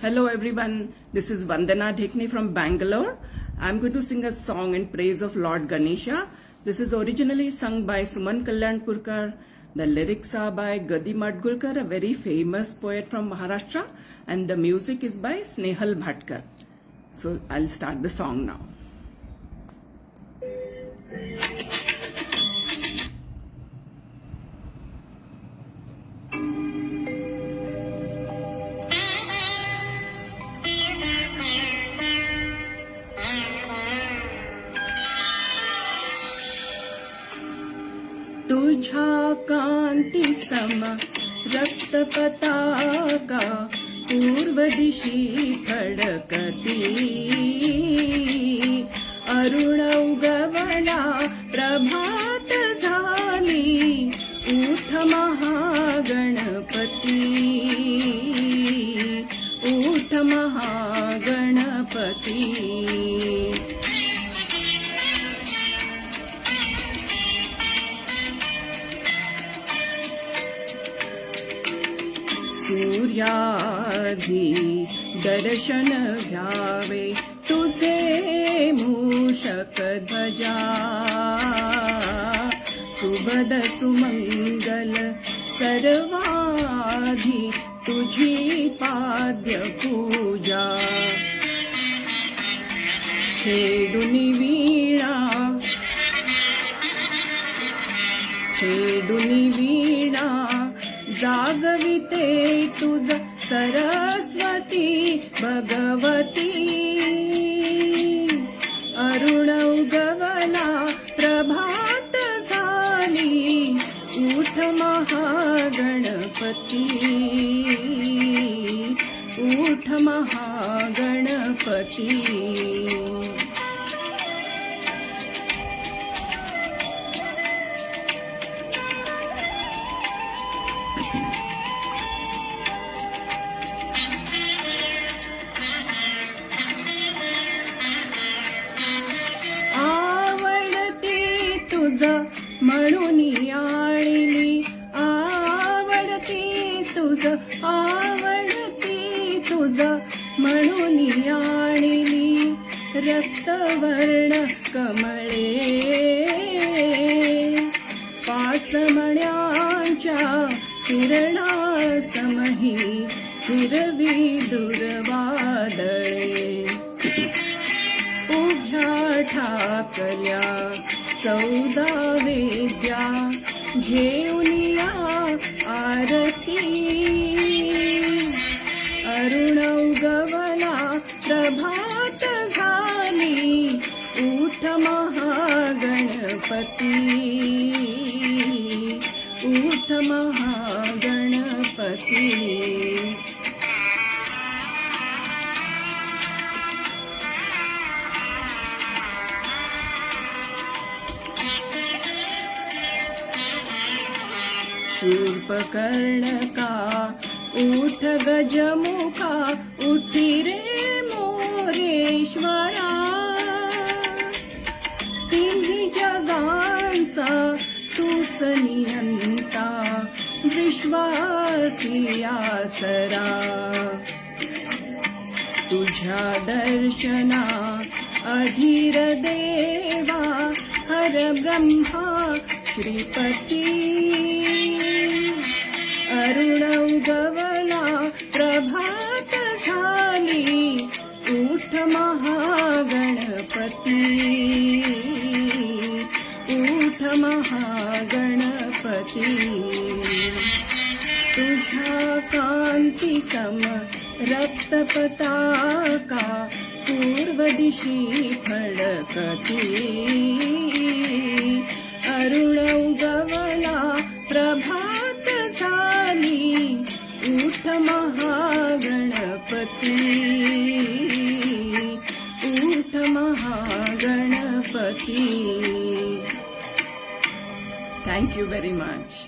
Hello everyone, this is Vandana Dhekne from Bangalore. I'm going to sing a song in praise of Lord Ganesha. This is originally sung by Suman Kalyanpurkar. The lyrics are by Gadi Madgulkar, a very famous poet from Maharashtra, and the music is by Snehal Bhatkar. So I'll start the song now. तुझ्या कांती सम रक्त पताका पूर्व दिशी फडकती अरुण उगवला प्रभात झाली उठ महागणपती उठ महागणपती सूर्याधी दर्शन घ्यावे तुझे मूषक ध्वजा सुबद सुमंगल सर्वाधी तुझी पाद्य पूजा छेडुनी वीणा जागविते तुझ सरस्वती भगवती अरुण उगवला प्रभात झाली उठ महागणपती उठ महागणपती म्हणून आणली आवडती तुझ म्हणून आणली रक्तवर्ण कमळे पाच मण्यांच्या किरणासमही हिरवी दुर्वादळे उभ्या ठाकल्या 14 वेद्या घेऊनिया आरती अरुण उगवला प्रभात झाली उठ महागणपती उठ महागणपती शूर्पकर्णका उठ गजमुखा उठी रे मोरेश्वरा तिन्ही जगांचा तूच नियंता विश्वासी आसरा तुझ्या दर्शना अधीर देवा हर ब्रह्मा श्रीपती अरुण उगवला प्रभात झाली उठ महागणपती उठ महागणपती तुझ्या कांती सम रक्त पताका पूर्व दिशी फडकती अरुण उगवला प्रभात झाली उठ महागणपती उठ Mahaganpati. Thank you very much.